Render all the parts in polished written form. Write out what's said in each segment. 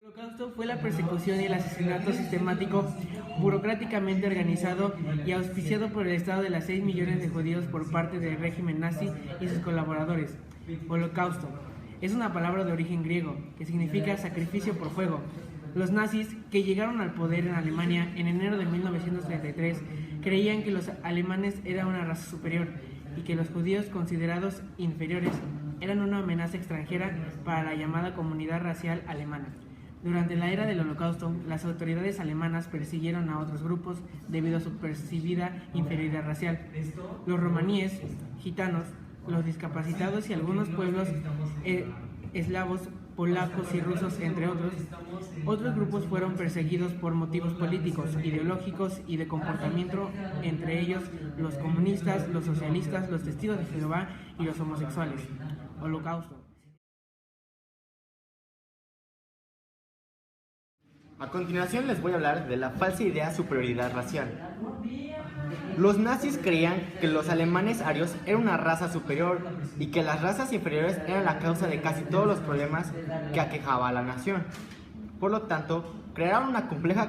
El Holocausto fue la persecución y el asesinato sistemático, burocráticamente organizado y auspiciado por el Estado de las 6 millones de judíos por parte del régimen nazi y sus colaboradores. Holocausto es una palabra de origen griego que significa sacrificio por fuego. Los nazis, que llegaron al poder en Alemania en enero de 1933, creían que los alemanes eran una raza superior y que los judíos, considerados inferiores, eran una amenaza extranjera para la llamada comunidad racial alemana. Durante la era del Holocausto, las autoridades alemanas persiguieron a otros grupos debido a su percibida inferioridad racial. Los romaníes, gitanos, los discapacitados y algunos pueblos eslavos, polacos y rusos, entre otros. Otros grupos fueron perseguidos por motivos políticos, ideológicos y de comportamiento, entre ellos los comunistas, los socialistas, los testigos de Jehová y los homosexuales. Holocausto. A continuación les voy a hablar de la falsa idea de superioridad racial. Los nazis creían que los alemanes arios eran una raza superior y que las razas inferiores eran la causa de casi todos los problemas que aquejaba a la nación. Por lo tanto, crearon una compleja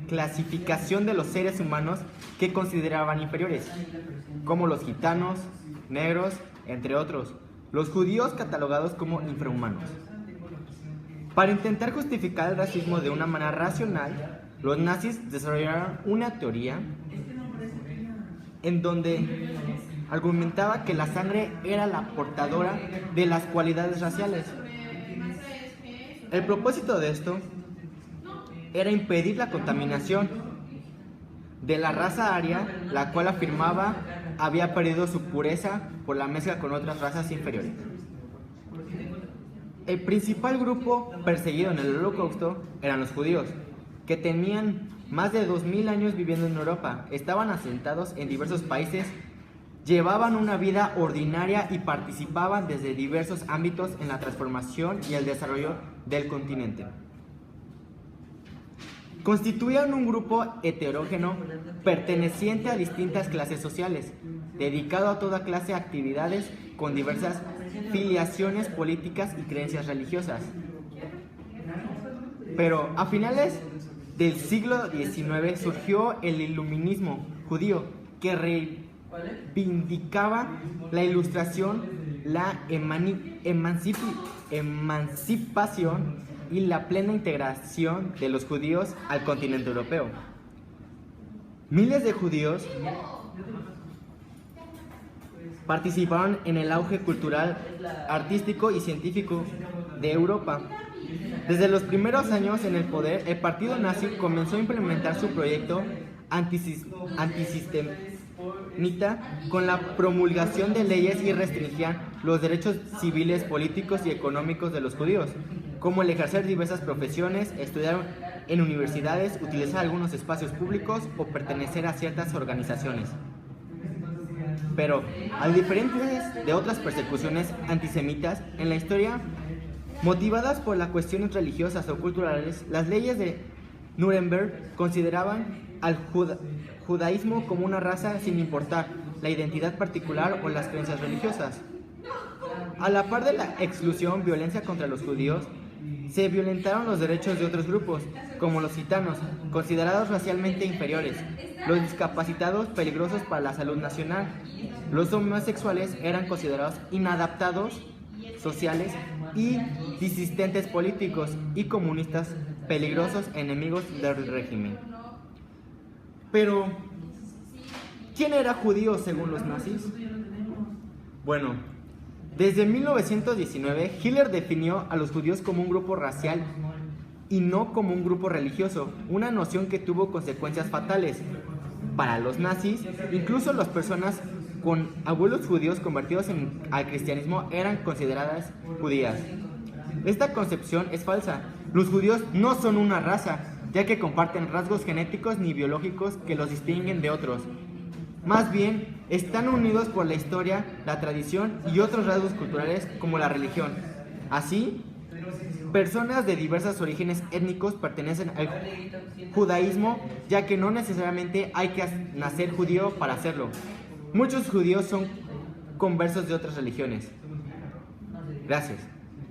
clasificación de los seres humanos que consideraban inferiores, como los gitanos, negros, entre otros, los judíos catalogados como infrahumanos. Para intentar justificar el racismo de una manera racional, los nazis desarrollaron una teoría en donde argumentaba que la sangre era la portadora de las cualidades raciales. El propósito de esto era impedir la contaminación de la raza aria, la cual afirmaba había perdido su pureza por la mezcla con otras razas inferiores. El principal grupo perseguido en el Holocausto eran los judíos, que tenían más de 2000 años viviendo en Europa, estaban asentados en diversos países, llevaban una vida ordinaria y participaban desde diversos ámbitos en la transformación y el desarrollo del continente. Constituían un grupo heterogéneo perteneciente a distintas clases sociales, dedicado a toda clase de actividades con diversas filiaciones políticas y creencias religiosas. Pero a finales del siglo XIX surgió el iluminismo judío, que reivindicaba la ilustración, la emancipación y la plena integración de los judíos al continente europeo. Miles de judíos participaron en el auge cultural, artístico y científico de Europa. Desde los primeros años en el poder, el partido nazi comenzó a implementar su proyecto antisistemita con la promulgación de leyes que restringían los derechos civiles, políticos y económicos de los judíos, como el ejercer diversas profesiones, estudiar en universidades, utilizar algunos espacios públicos o pertenecer a ciertas organizaciones. Pero, a diferencia de otras persecuciones antisemitas en la historia, motivadas por las cuestiones religiosas o culturales, las leyes de Nuremberg consideraban al judaísmo como una raza sin importar la identidad particular o las creencias religiosas. A la par de la exclusión, violencia contra los judíos, se violentaron los derechos de otros grupos, como los gitanos, considerados racialmente inferiores, los discapacitados peligrosos para la salud nacional, los homosexuales eran considerados inadaptados sociales y disidentes políticos, y comunistas peligrosos enemigos del régimen. Pero, ¿quién era judío según los nazis? Bueno, desde 1919, Hitler definió a los judíos como un grupo racial y no como un grupo religioso, una noción que tuvo consecuencias fatales. Para los nazis, incluso las personas con abuelos judíos convertidos al cristianismo eran consideradas judías. Esta concepción es falsa. Los judíos no son una raza, ya que comparten rasgos genéticos ni biológicos que los distinguen de otros. Más bien, están unidos por la historia, la tradición y otros rasgos culturales como la religión. Así, personas de diversos orígenes étnicos pertenecen al judaísmo, ya que no necesariamente hay que nacer judío para hacerlo. Muchos judíos son conversos de otras religiones. Gracias.